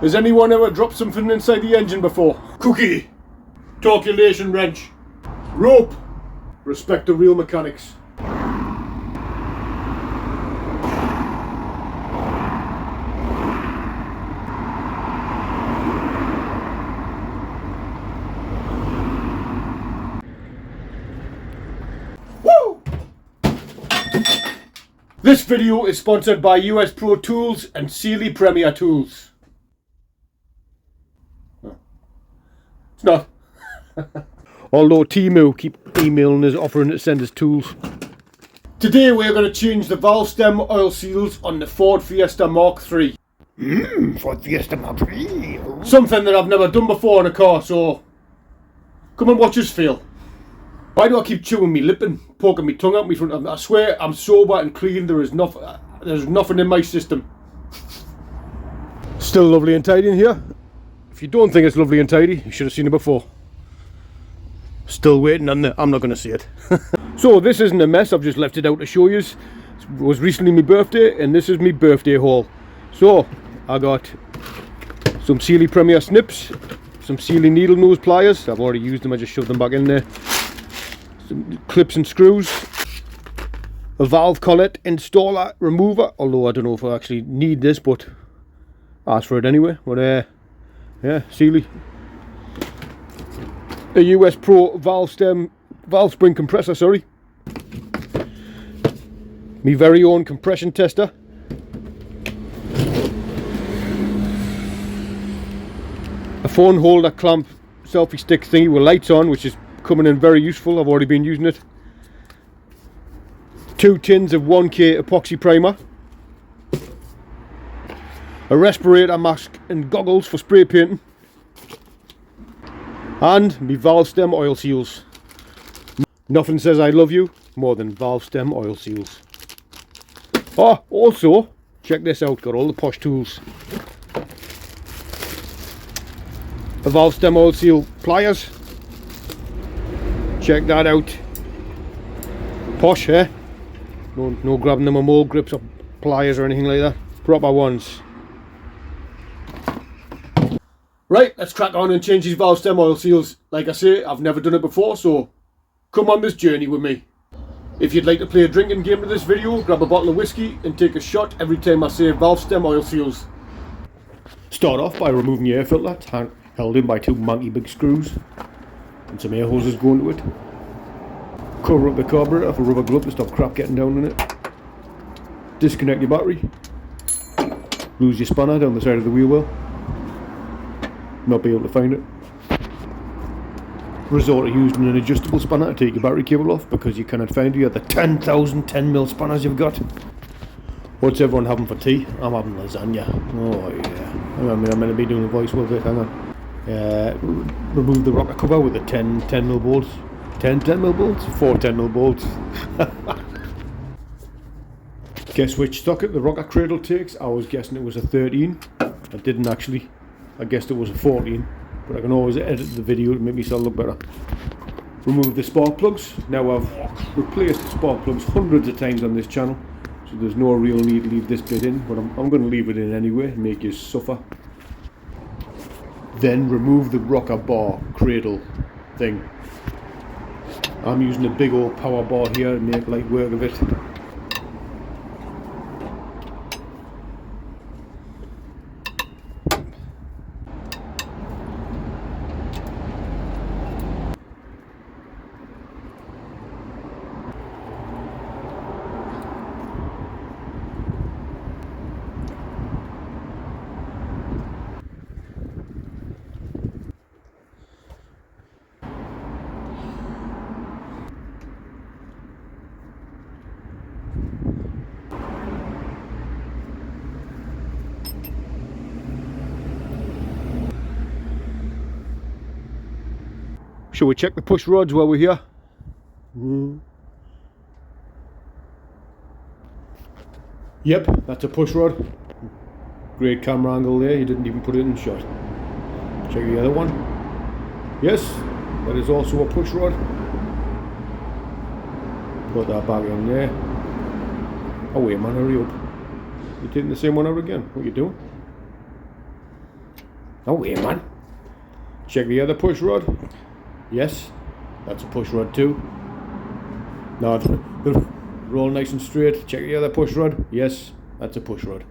Has anyone ever dropped something inside the engine before? Cookie, torculation wrench, rope. Respect the real mechanics. Woo! This video is sponsored by US Pro Tools and Sealy Premier Tools. It's not. Although Timu keep emailing us offering to send us tools. Today we're going to change the valve stem oil seals on the Ford Fiesta Mark III. Ford Fiesta Mark III. Something that I've never done before in a car, so come and watch us fail. Why do I keep chewing me lip and poking me tongue out me front? I swear I'm sober and clean. There's nothing in my system. Still lovely and tidy in here. If you don't think it's lovely and tidy, you should have seen it before. Still waiting on I'm not going to see it. So this isn't a mess, I've just left it out to show you. It was recently my birthday and this is my birthday haul. So I got some Sealy Premier snips, some Sealy needle nose pliers. I've already used them, I just shoved them back in there. Some clips and screws. A valve collet installer remover, although I don't know if I actually need this, but I asked for it anyway. But yeah, Sealy. A US Pro valve spring compressor, sorry. Me very own compression tester. A phone holder clamp selfie stick thingy with lights on, which is coming in very useful. I've already been using it. 2 tins of 1K epoxy primer. A respirator mask and goggles for spray painting. And me valve stem oil seals. Nothing says I love you more than valve stem oil seals. Oh, also, check this out, got all the posh tools. A valve stem oil seal pliers. Check that out. Posh, eh? No grabbing them on mold grips or pliers or anything like that. Proper ones. Right, let's crack on and change these valve stem oil seals. Like I say, I've never done it before, so come on this journey with me. If you'd like to play a drinking game with this video, grab a bottle of whiskey and take a shot every time I say valve stem oil seals. Start off by removing your air filter, held in by 2 manky big screws, and some air hoses going to it. Cover up the carburetor with a rubber glove to stop crap getting down in it. Disconnect your battery. Lose your spanner down the side of the wheel well. Not be able to find it. Resort to using an adjustable spanner to take your battery cable off because you cannot find the other 10,000 10mm spanners you've got. What's everyone having for tea? I'm having lasagna. Oh yeah. I mean, I'm going to be doing a voice with it, hang on. Remove the rocker cover with the 10mm bolts. 10mm bolts? 4 10mm bolts. Guess which socket the rocker cradle takes? I was guessing it was a 13. I didn't actually. I guessed it was a 14, but I can always edit the video to make myself look better. Remove the spark plugs. Now I've replaced spark plugs hundreds of times on this channel, so there's no real need to leave this bit in, but I'm going to leave it in anyway and make you suffer. Then remove the rocker bar cradle thing. I'm using a big old power bar here to make light work of it. Shall we check the push rods while we're here? Yep, that's a push rod. Great camera angle there, you didn't even put it in shot. Check the other one. Yes, that is also a push rod. Put that back in there. Oh wait man, hurry up. You're taking the same one out again. What are you doing? No way, man. Check the other push rod. Yes, that's a push rod too. No, roll nice and straight. Check the other push rod. Yes, that's a push rod.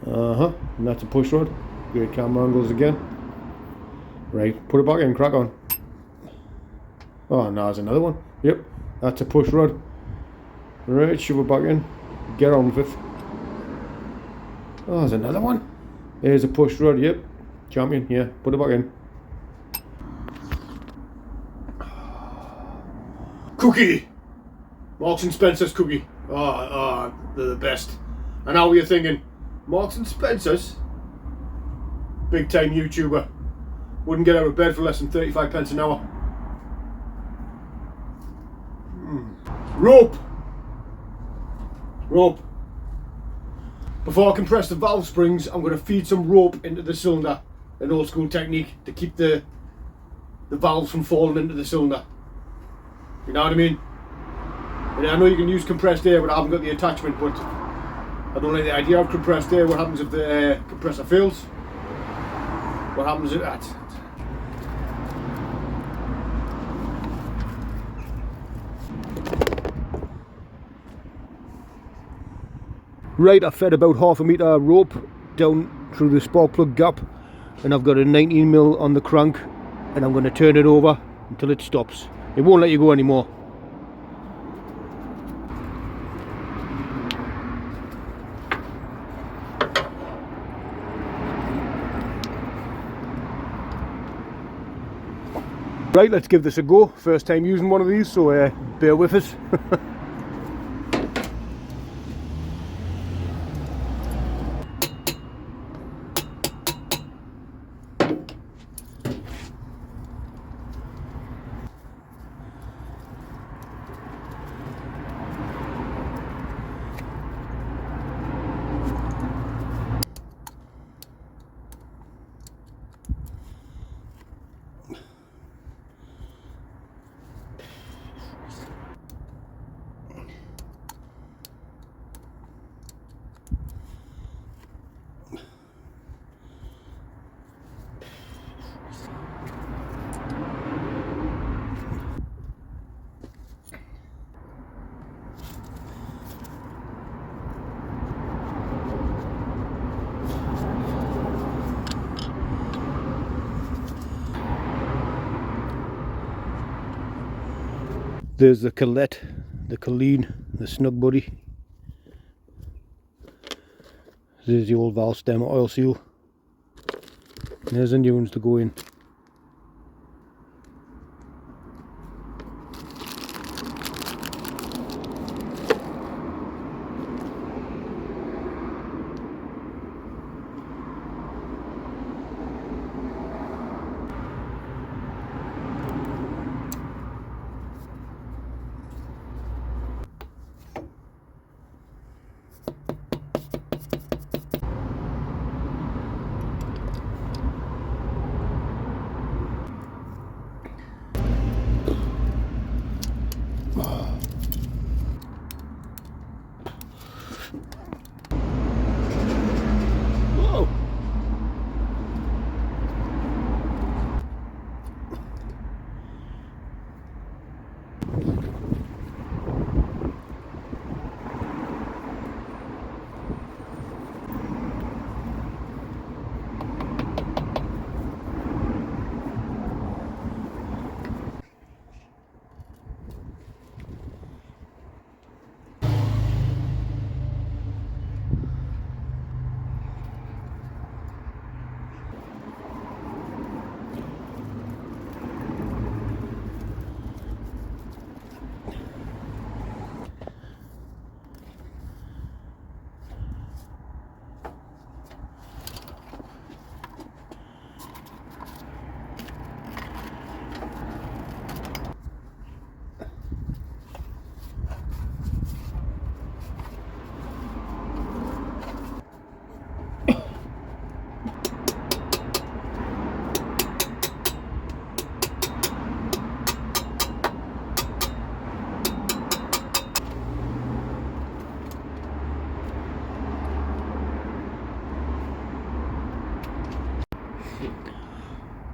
And that's a push rod. Great camera angles again. Right, put it back in, crack on. Oh, no, there's another one. Yep, that's a push rod. Right, shove it back in. Get on with it. Oh, there's another one. There's a push rod, yep. Champion, yeah, put it back in. Cookie! Marks and Spencer's cookie. They're the best. And how are you thinking? Marks and Spencer's? Big time YouTuber. Wouldn't get out of bed for less than 35 pence an hour. Rope! Rope. Before I compress the valve springs, I'm going to feed some rope into the cylinder. An old school technique to keep the valves from falling into the cylinder. You know what I mean? And I know you can use compressed air, but I haven't got the attachment, but I don't like the idea of compressed air. What happens if the compressor fails? What happens if that? Right, I fed about half a metre rope down through the spark plug gap, and I've got a 19mm on the crank, and I'm going to turn it over until it stops. It won't let you go anymore. Right, let's give this a go. First time using one of these, so bear with us. There's the Colette, the Colleen, the Snug Buddy. There's the old valve stem oil seal. There's the new ones to go in.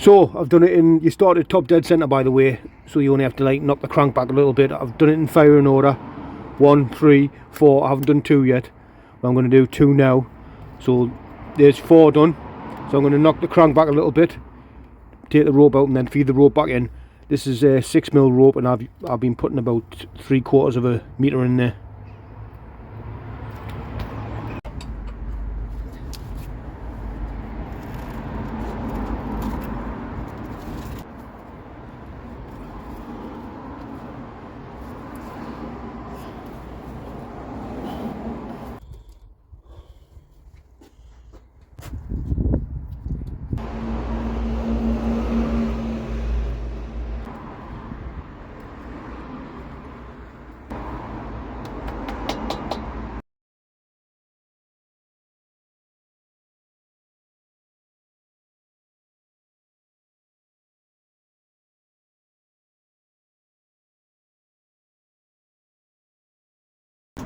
So I've done it in, you started top dead centre by the way, so you only have to like knock the crank back a little bit. I've done it in firing order, 1, 3, 4, I haven't done 2 yet, but I'm going to do 2 now. So there's 4 done, so I'm going to knock the crank back a little bit, take the rope out and then feed the rope back in. This is a 6mm rope and I've been putting about 3/4 of a metre in there.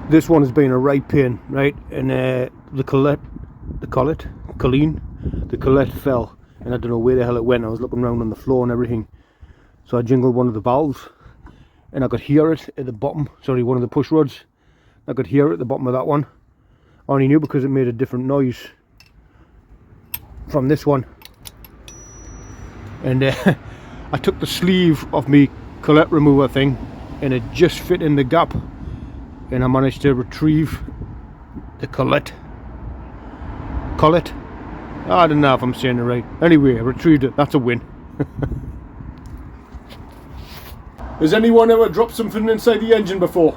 This one has been a right pain, right? And the collet fell, and I don't know where the hell it went. I was looking around on the floor and everything, so I jingled one of the valves, and I could hear it at the bottom. Sorry, one of the push rods. I could hear it at the bottom of that one. I only knew because it made a different noise from this one. And I took the sleeve of my collet remover thing, and it just fit in the gap. And I managed to retrieve the collet. I don't know if I'm saying it right. Anyway, I retrieved it. That's a win. Has anyone ever dropped something inside the engine before?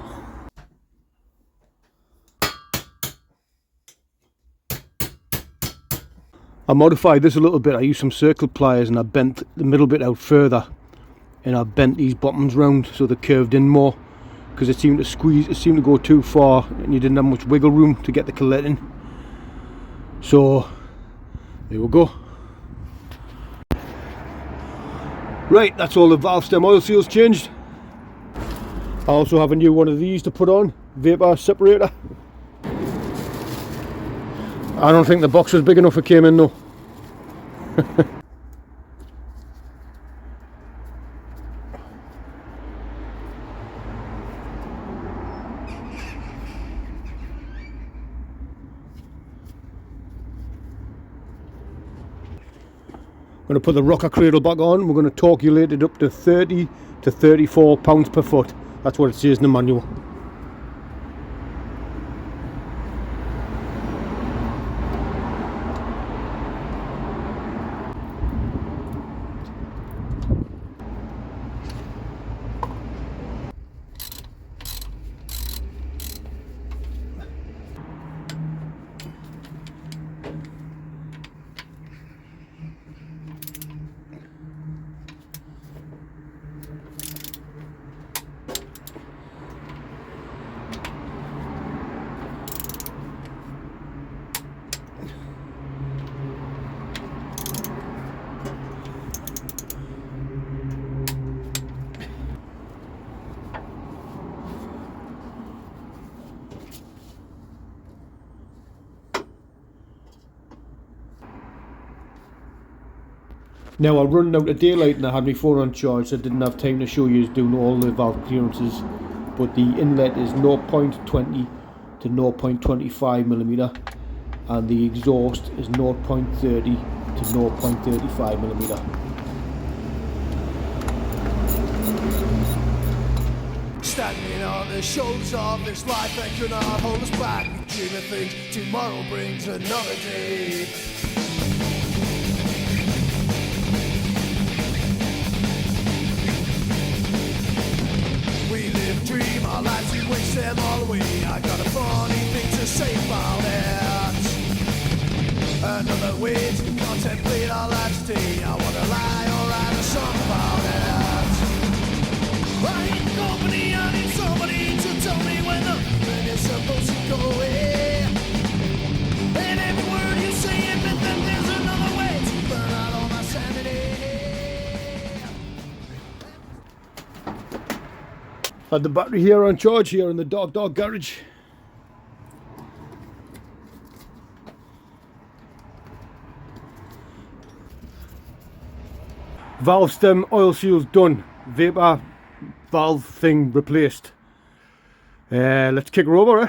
I modified this a little bit. I used some circle pliers and I bent the middle bit out further, and I bent these bottoms round so they curved in more, because it seemed to squeeze, it seemed to go too far and you didn't have much wiggle room to get the collet in. So there we go. Right, that's all the valve stem oil seals changed. I also have a new one of these to put on, vapor separator. I don't think the box was big enough it came in though. I'm going to put the rocker cradle back on. We're going to torculate it up to 30 to 34 pounds per foot. That's what it says in the manual. Now I'm running out of daylight and I had my phone on charge, so I didn't have time to show you doing all the valve clearances, but the inlet is 0.20 to 0.25mm and the exhaust is 0.30 to 0.35mm. Standing on the shoulders of this life that cannot hold us back. We dream of things, tomorrow brings another day. We live, dream our lives, we waste them all away. I got a funny thing to say about it. Another way to contemplate our lives today. I wanna lie or write a song about it. I need company, I need somebody to tell me when the feeling is supposed to go away. And every word you say, it meant that there's another way to burn out all my sanity. Had the battery here on charge here in the dark garage. Valve stem oil seals done. Vapor valve thing replaced. Let's kick her over, eh?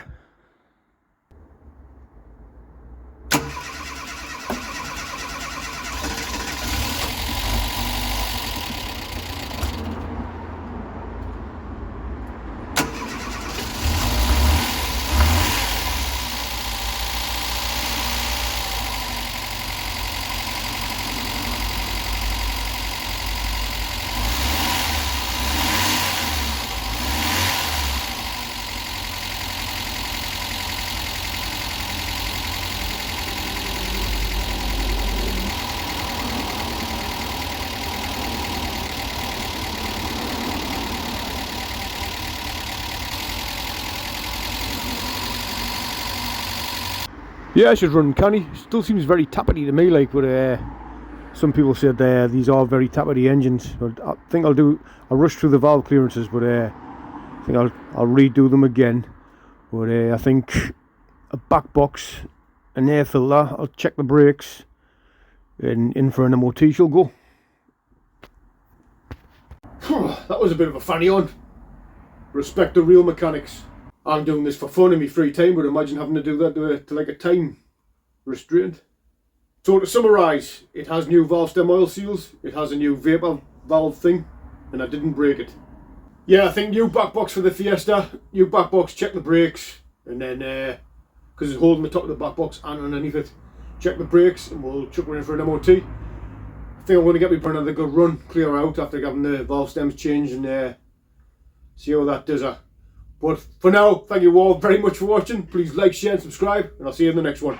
Yeah, I should run canny. Still seems very tappety to me, like, but some people said these are very tappety engines. But I think I'll rush through the valve clearances, but I think I'll redo them again. But I think a back box, an air filter, I'll check the brakes, and in for an MOT she'll go. That was a bit of a funny one. Respect the real mechanics. I'm doing this for fun in my free time, but imagine having to do that to like a time restraint. So to summarise, it has new valve stem oil seals, it has a new vapor valve thing, and I didn't break it. Yeah, I think new back box for the Fiesta, new back box, check the brakes, and then, because it's holding the top of the back box and underneath it, check the brakes, and we'll chuck her in for an MOT. I think I'm going to get me for another good run, clear out after having the valve stems changed, and see how that does her. But for now, thank you all very much for watching. Please like, share and subscribe, and I'll see you in the next one.